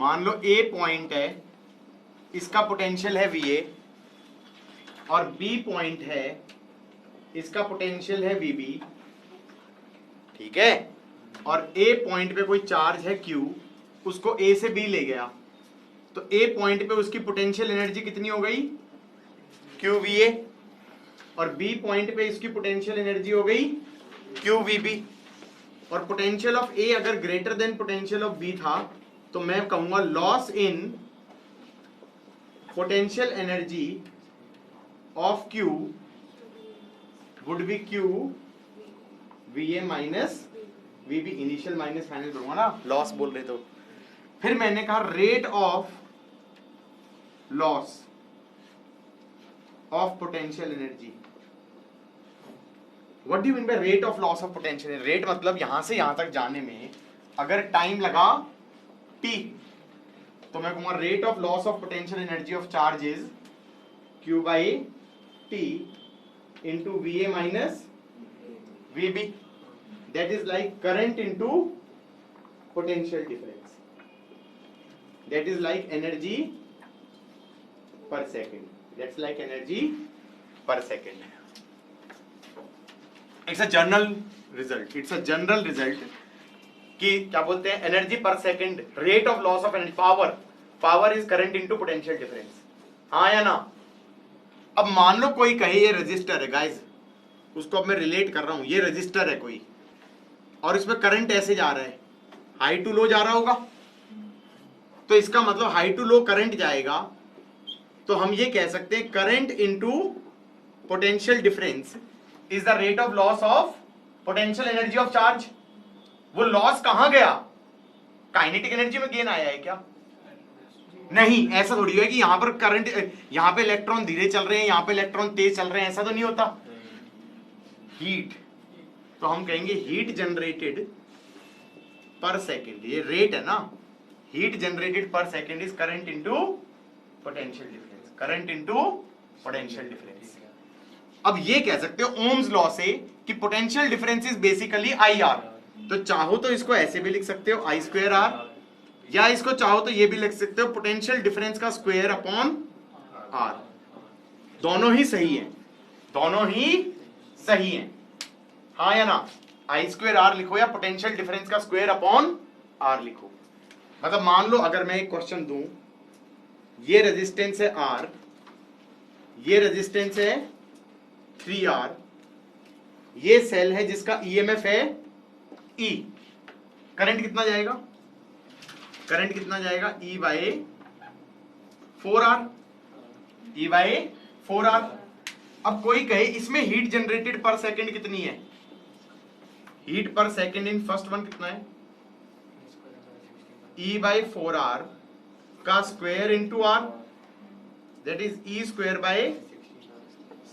मान लो ए पॉइंट है, इसका पोटेंशियल है VA, और बी पॉइंट है, इसका पोटेंशियल है VB, ठीक है। और ए पॉइंट पे कोई चार्ज है Q, उसको A से B ले गया, तो ए पॉइंट पे उसकी पोटेंशियल एनर्जी कितनी हो गई, QVA, और बी पॉइंट पे इसकी पोटेंशियल एनर्जी हो गई QVB। और पोटेंशियल ऑफ ए अगर greater than potential of B था, तो मैं कहूंगा loss in potential energy of Q would be QVA minus VB। Initial minus final करूंगा ना, लॉस बोल रहे तो। फिर मैंने कहा rate of loss of potential energy. What do you mean by rate of loss of potential? Rate मतलब यहां से यहां तक जाने में अगर टाइम लगा t, तो मैं कहूंगा rate of loss of potential energy of charge is Q by T into VA minus VB। That is like current into potential difference, that is like energy पर सेकेंड, दैट्स लाइक एनर्जी पर second. It's a general result, it's a general result कि क्या बोलते हैं, energy पर second, rate of loss of energy, power is current into potential difference, हाँ या ना। अब मान लो कोई कहे ये रजिस्टर है गाइस, उसको अब मैं रिलेट कर रहा हूं, ये रजिस्टर है कोई, और इसमें करंट ऐसे जा रहा है, हाई टू लो जा रहा होगा, तो इसका मतलब हाई टू लो करंट जाएगा, तो हम ये कह सकते हैं current into potential difference is the rate of loss of potential energy of charge. वो लॉस कहां गया, काइनेटिक एनर्जी में गेन आया है क्या? नहीं, ऐसा थोड़ी है कि यहां पर करंट, यहां पे इलेक्ट्रॉन धीरे चल रहे हैं, यहां पे इलेक्ट्रॉन तेज चल रहे हैं, ऐसा तो नहीं होता। हीट, तो हम कहेंगे हीट जनरेटेड पर सेकेंड, ये रेट है ना, हीट जनरेटेड पर second is current into potential difference, current into potential difference. अब ये कह सकते हो ओम्स लॉ से कि potential difference is basically IR, तो चाहो तो इसको ऐसे भी लिख सकते हो I²R, या इसको चाहो तो ये भी लिख सकते हो पोटेंशियल डिफरेंस का स्क्वायर अपॉन R। दोनों ही सही है, दोनों ही सही है, हाँ या ना। I²R लिखो या पोटेंशियल डिफरेंस का स्क्वायर अपॉन R लिखो। मतलब मान लो अगर मैं एक क्वेश्चन दूं, ये रेजिस्टेंस है R, ये रेजिस्टेंस है 3R, ये सेल है जिसका EMF है E, करंट कितना जाएगा, करंट कितना जाएगा E bye 4R, E bye 4R। अब कोई कहे इसमें हीट जनरेटेड पर सेकेंड कितनी है, हीट पर सेकेंड इन फर्स्ट वन कितना है, E बाय 4R का square into R, that is E square by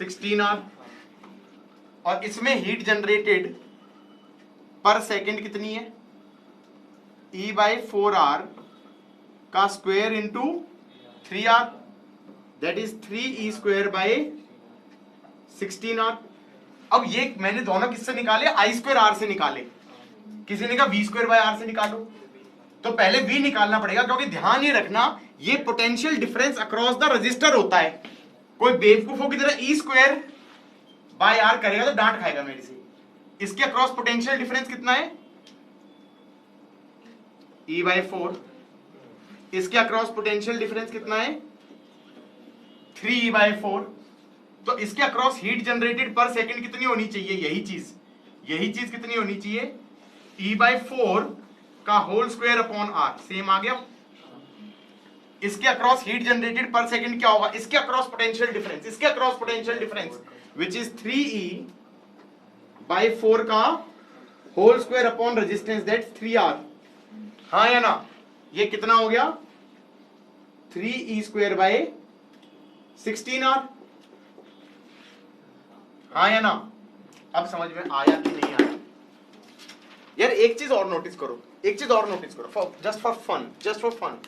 16R। और इसमें हीट जनरेटेड पर सेकेंड कितनी है, E बाय 4R का square into 3R, that is 3E square by 16R। अब ये मैंने दोनों किससे निकाले, I²R से निकाले, किसी ने कहा V² बाय R से निकालो, तो पहले V निकालना पड़ेगा, क्योंकि ध्यान ये रखना ये potential difference across the register होता है। कोई बेवकूफों की तरह E² बाय R करेगा तो डांट खाएगा मेरे से। इसके अक्रॉस पोटेंशियल डिफरेंस कितना है, E बाय 4, इसके अक्रॉस पोटेंशियल डिफरेंस कितना है, 3E बाय 4। तो इसके across heat generated per second कितनी होनी चाहिए, यही चीज कितनी होनी चाहिए, E बाय 4 का whole square upon R, same आ गया। इसके across heat generated per second क्या होगा, इसके अक्रॉस पोटेंशियल डिफरेंस, इसके across potential difference which is 3E by 4 का whole square upon resistance, that 3R, हाँ या ना। ये कितना हो गया, 3E स्क्वायर बाय 16R, हाँ या ना। अब समझ में आया कि नहीं आया? यार एक चीज और नोटिस करो, एक चीज और नोटिस करो, जस्ट फॉर फन,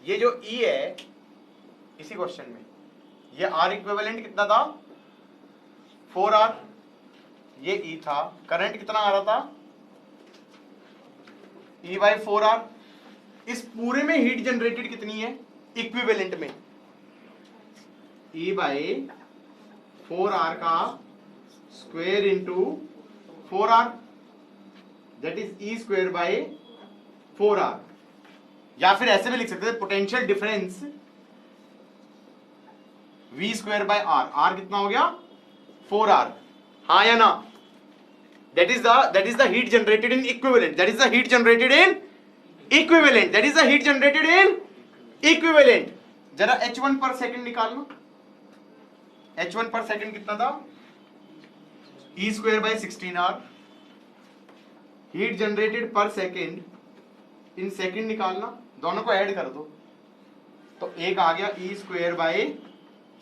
ये जो E है इसी क्वेश्चन में, ये R इक्विवेलेंट कितना था, 4R, ये E था, करंट कितना आ रहा था, E बाय 4R, इस पूरे में हीट जनरेटेड कितनी है इक्विवेलेंट में? E बाई 4R का square into 4R, that is E square by 4R। या फिर ऐसे भी लिख सकते थे potential difference V square by R। R कितना हो गया 4R, हाँ या ना? That is the heat generated in equivalent, that is the heat generated in equivalent, that is the heat generated in equivalent. जरा H1 पर सेकंड निकाल लो। H1 पर सेकंड कितना था? E square by 16R। Heat generated per second in second निकालना, दोनों को add कर दो तो एक आ गया E स्क्वायर बाय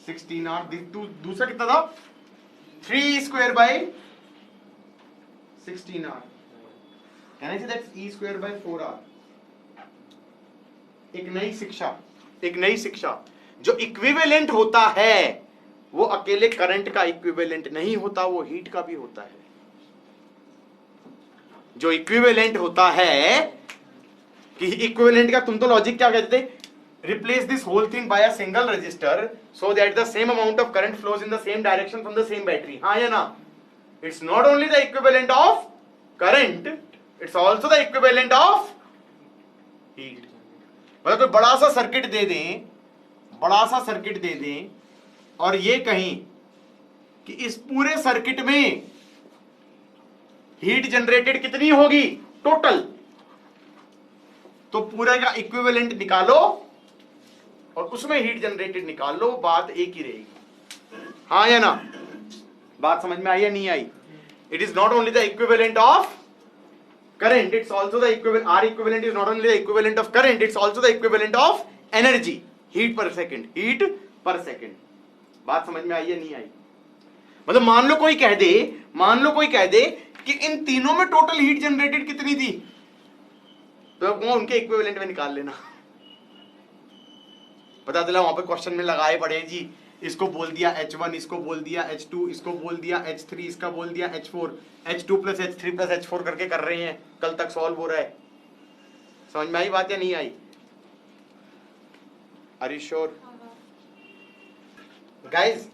16R। दूसरा कितना था? 3 square by 16R। Can I say that's E square by 4R? एक नई शिक्षा, जो इक्विवेलेंट होता है वो अकेले करंट का इक्विवेलेंट नहीं होता, वो हीट का भी होता है। जो इक्विवेलेंट होता है कि इक्विवेलेंट का तुम तो लॉजिक क्या कहते थे? Replace this whole thing by a single register so that the same amount of current flows in the same direction from the same battery, हाँ या ना? It's not only the equivalent of current, it's also the equivalent of heat. मतलब कोई बड़ा सा circuit दे दें और ये कहीं कि इस पूरे सर्किट में हीट जनरेटेड कितनी होगी टोटल, तो पूरे का इक्विवेलेंट निकालो और उसमें हीट जनरेटेड निकाल लो, बात एक ही रहेगी, हाँ या ना? बात समझ में आई या नहीं आई? It is not only the equivalent of current, it's also the equivalent, R equivalent is not only the equivalent of current, it's also the equivalent of energy, heat per second। बात समझ में आई या नहीं आई? मतलब मान लो कोई कह दे कि इन तीनों में टोटल हीट जनरेटेड कितनी थी, तो वो उनके इक्विवेलेंट में निकाल लेना। पता चला वहां पे क्वेश्चन में लगाए पड़े जी, इसको बोल दिया H1, इसको बोल दिया H2, इसको बोल दिया H3, इसका बोल दिया H4, H2 plus H3 plus H4 करके कर रहे हैं, कल तक सॉल्व हो रहा है। समझ में आई बात या नहीं आई? Are you sure guys?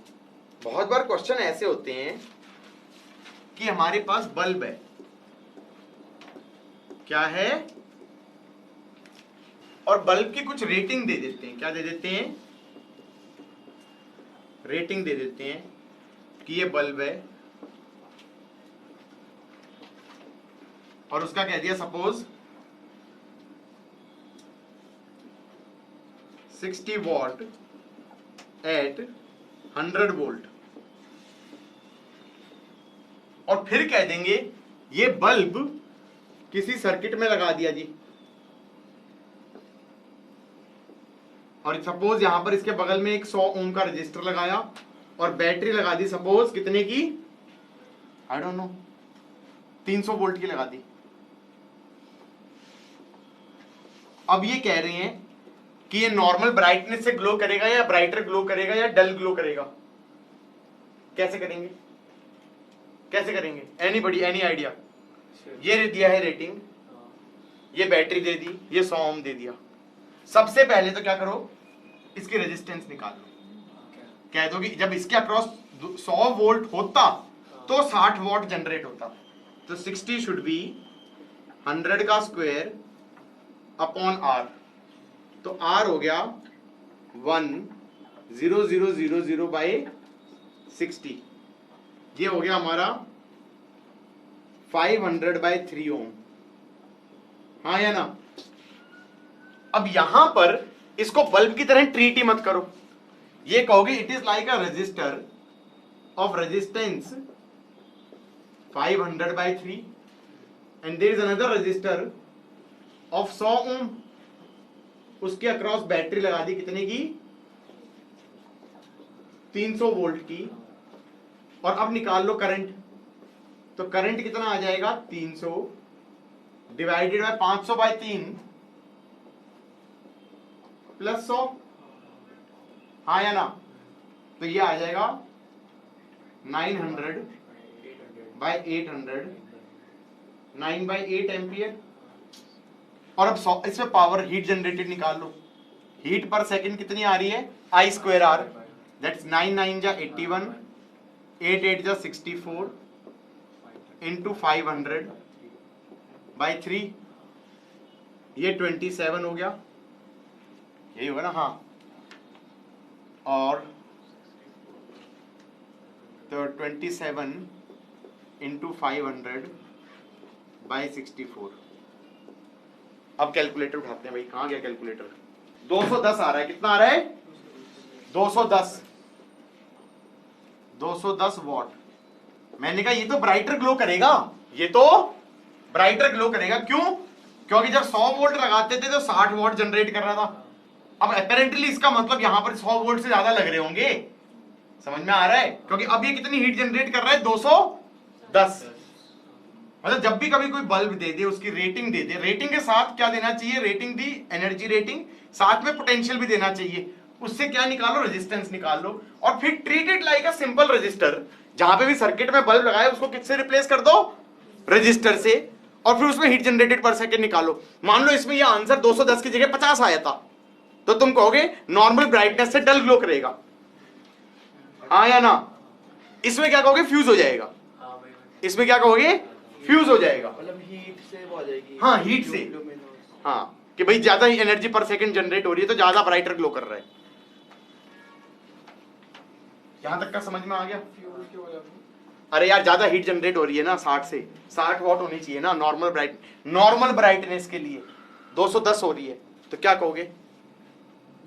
बहुत बार क्वेश्चन ऐसे होते हैं कि हमारे पास बल्ब है, क्या है, और बल्ब की कुछ रेटिंग दे देते हैं। क्या दे देते हैं? रेटिंग दे देते हैं कि ये बल्ब है, और उसका कह दिया सपोज 60 वॉट एट 100 वोल्ट, और फिर कह देंगे ये बल्ब किसी सर्किट में लगा दिया जी, और सपोज यहां पर इसके बगल में एक 100 ओम का रजिस्टर लगाया और बैटरी लगा दी सपोज कितने की, आई डोंट नो, 300 वोल्ट की लगा दी। अब ये कह रहे हैं कि ये नॉर्मल ब्राइटनेस से ग्लो करेगा या ब्राइटर ग्लो करेगा या डल ग्लो करेगा। कैसे करेंगे? Anybody, any idea? ये दिया है रेटिंग, ये बैटरी दे दी, ये 100 ओम दे दिया। सबसे पहले तो क्या करो, इसकी रेजिस्टेंस निकाल लो। कह दो कि जब इसके अक्रॉस 100 वोल्ट होता तो 60 वॉट जनरेट होता, तो 60 शुड बी 100 का स्क्वायर अपॉन R, तो R हो गया 10000 बाई 60, ये हो गया हमारा 500 बाई 3 ओम, हाँ या ना? अब यहां पर इसको बल्ब की तरह ट्रीट ही मत करो, ये कहोगे it is like a register of resistance 500 by 3 and there is another register of 100 ohm, उसके अक्रॉस बैटरी लगा दी कितने की, 300 वोल्ट की, और अब निकाल लो करंट, तो करंट कितना आ जाएगा 300 डिवाइडेड बाय 500 बाय 3 प्लस 100, हाँ या ना? तो ये आ जाएगा 900 बाय 800, 9 बाय 8 एम्पियर। और अब इसमें पावर हीट जनरेटेड निकाल लो। हीट पर सेकंड कितनी आ रही है, I स्क्वायर R, दैट्स 9 9 जा 81, 8 8 जा 64 इंटू 500 बाई 3, ये 27 हो गया, यही होगा ना, हाँ। और तो 27 इंटू 500 बाई 64। अब कैलकुलेटर उठाते हैं भाई, कहाँ गया कैलकुलेटर। 210 आ रहा है, कितना आ रहा है, 210 वॉट। मैंने कहा ये तो ब्राइटर ग्लो करेगा, ये तो ब्राइटर ग्लो करेगा। क्यों? क्योंकि जब 100 वोल्ट लगाते थे तो 60 वॉट जनरेट कर रहा था। अब अपेरेंटली इसका मतलब यहां पर 100 वोल्ट से ज्यादा लग रहे होंगे, समझ में आ रहा है? क्योंकि अब ये कितनी हीट जनरेट कर रहा है, 210। मतलब जब भी कभी कोई बल्ब दे दे, उसकी रेटिंग दे दे, रेटिंग के साथ क्या देना चाहिए, रेटिंग दी, एनर्जी रेटिंग, साथ में पोटेंशियल भी देना चाहिए। उससे क्या निकालो, रेजिस्टेंस निकाल लो, और फिर treat it like a simple register. जहां पे भी सर्किट में बल्ब लगाए उसको किससे रिप्लेस कर दो, रजिस्टर से, और फिर उसमें हीट जनरेटेड पर सेकंड निकालो। मान लो इसमें ये आंसर 210 की जगह 50 आया था, तो तुम कहोगे नॉर्मल ब्राइटनेस से डल ग्लो करेगा, हाँ या ना? इसमें क्या कहोगे, फ्यूज हो जाएगा। इसमें क्या कहोगे, फ्यूज हो जाएगा, मतलब हीट से हो जाएगी। हाँ, हीट से, हाँ, कि भाई ज्यादा ही एनर्जी पर सेकंड जनरेट हो रही है तो ज्यादा ब्राइटर ग्लो कर रहा है। यहां तक का समझ में आ गया? अरे यार ज्यादा हीट जनरेट हो रही है ना, 60 से 60 वॉट होनी चाहिए ना नॉर्मल ब्राइटनेस के लिए। 210 हो रही है तो क्या कहोगे,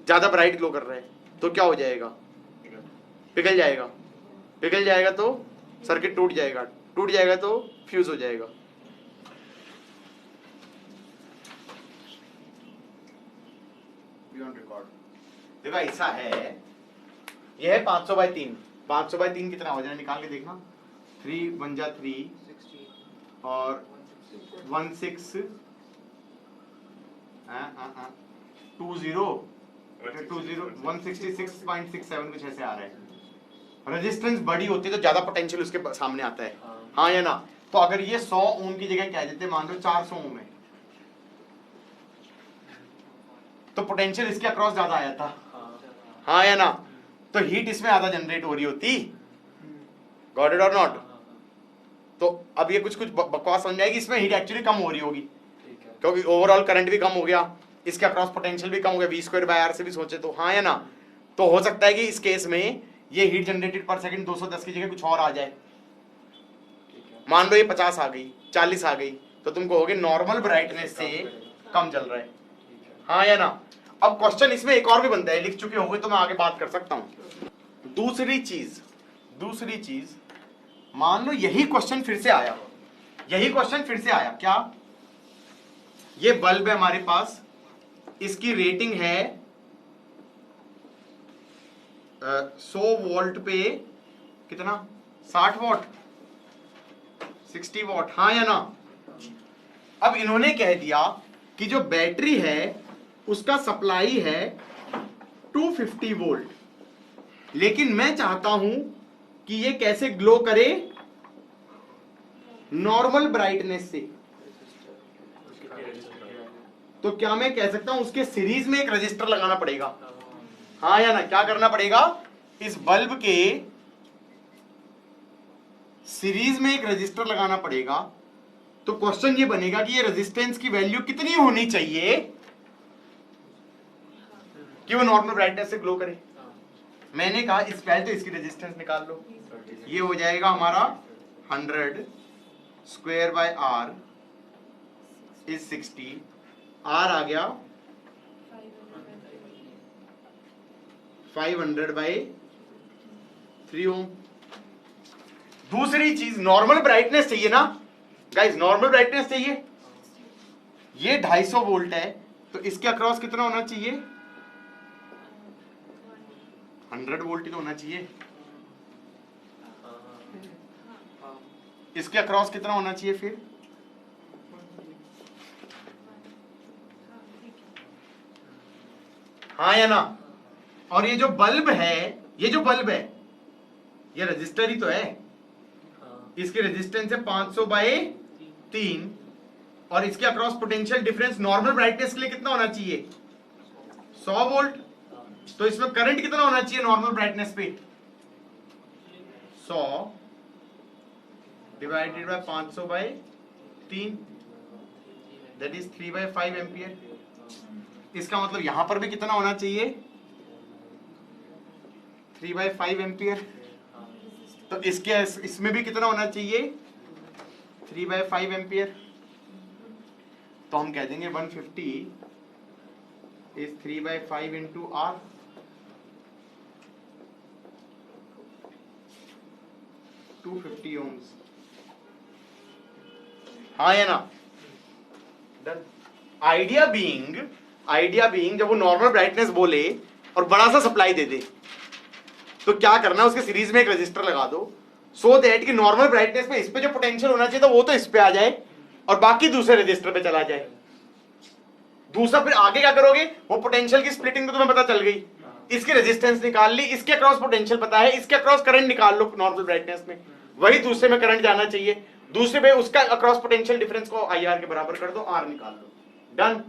ज्यादा ब्राइट ग्लो कर रहा है तो क्या हो जाएगा, पिघल जाएगा। पिघल जाएगा तो सर्किट टूट जाएगा, टूट जाएगा तो फ्यूज हो जाएगा। बियॉन्ड रिकॉर्ड देखो ऐसा है, यह है 500 बाई 3। 500 बाई 3 कितना हो जाए, निकाल के देखना। 3 1 जा 3 और 16 166.67 कुछ ऐसे आ रहा है। रेजिस्टेंस बड़ी होती है तो ज्यादा पोटेंशियल उसके सामने आता है, हाँ या ना? तो अगर ये 100 ओम की जगह क्या देते, मान लो 400 ओम है, तो पोटेंशियल इसके अक्रॉस ज्यादा आया था, हाँ या ना? तो हीट इसमें ज्यादा जनरेट हो रही होती, गॉट इट और नॉट? तो अब ये कुछ बकवास समझ जाएगी, इसमें हीट एक्चुअली कम हो रही होगी क्योंकि ओवरऑल करंट भी कम हो गया, इसके अक्रॉस पोटेंशियल भी कम हो गया, V स्क्वायर बाय R से भी सोचे तो, हाँ या ना? तो हो सकता है कि इस केस में ये हीट जनरेटेड पर सेकंड 210 की जगह कुछ और आ जाए। मान लो ये 50 आ गई, 40 आ गई, तो तुम कहोगे नॉर्मल ब्राइटनेस से कम चल रहा है, हाँ या ना? अब क्वेश्चन इसमें एक और भी बनता है, लिख चुके होंगे तो मैं आगे बात कर सकता हूं। दूसरी चीज मान लो यही क्वेश्चन फिर से आया, क्या? ये बल्ब है हमारे पास, इसकी रेटिंग है 100 वोल्ट पे कितना, 60 वॉट, 60 वॉट, हाँ या ना? अब इन्होंने कह दिया कि जो बैटरी है उसका सप्लाई है 250 वोल्ट, लेकिन मैं चाहता हूं कि ये कैसे ग्लो करे, नॉर्मल ब्राइटनेस से। तो क्या मैं कह सकता हूं उसके सीरीज में एक रजिस्टर लगाना पड़ेगा, हाँ या ना? क्या करना पड़ेगा, इस बल्ब के सीरीज में एक रजिस्टर लगाना पड़ेगा। तो क्वेश्चन ये बनेगा कि ये रेजिस्टेंस की वैल्यू कितनी होनी चाहिए कि वो नॉर्मल ब्राइटनेस से ग्लो करे। मैंने कहा इस पहले तो इसकी रेजिस्टेंस निकाल लो, ये हो जाएगा हमारा 100 square by R is 60, R आ गया 500 बाय 3 ओम। दूसरी चीज नॉर्मल ब्राइटनेस चाहिए ना गाइस, नॉर्मल ब्राइटनेस चाहिए। ये 250 वोल्ट है तो इसके अक्रॉस कितना होना चाहिए, 100 वोल्ट ही तो होना चाहिए। इसके अक्रॉस कितना होना चाहिए फिर, हाँ या ना? और ये जो बल्ब है, ये रजिस्टर ही तो है, इसकी रेजिस्टेंस है 500 बाय 3, और इसके across potential difference normal brightness के लिए कितना होना चाहिए? 100 वोल्ट। तो इसमें करंट कितना होना चाहिए नॉर्मल ब्राइटनेस पे? 100 divided by 500 by 3, that is 3/5 ampere. इसका मतलब यहां पर भी कितना होना चाहिए? 3/5 एम्पियर। तो इसमें भी कितना होना चाहिए? 3/5 एम्पियर। तो हम कह देंगे 150 इज 3/5 इंटू R। ohms। हाँ या ना? डन। आइडिया बीइंग जब वो नॉर्मल ब्राइटनेस बोले और बड़ा सा सप्लाई दे दे तो क्या करना, उसके सीरीज में एक रजिस्टर लगा दो सो दैट कि नॉर्मल ब्राइटनेस पे इस पे जो पोटेंशियल होना चाहिए था वो तो इस पे आ जाए और बाकी दूसरे रजिस्टर पे चला जाए। दूसरा फिर आगे क्या करोगे? वो पोटेंशियल की स्प्लिटिंग तो तुम्हें पता चल गई, इसकी रेजिस्टेंस निकाल ली, इसके अक्रॉस पोटेंशियल पता है, इसके अक्रॉस करंट निकाल लो नॉर्मल ब्राइटनेस में, वही दूसरे में करंट जाना चाहिए, दूसरे में उसका अक्रॉस पोटेंशियल डिफरेंस को IR के बराबर कर दो, R निकाल लो। डन।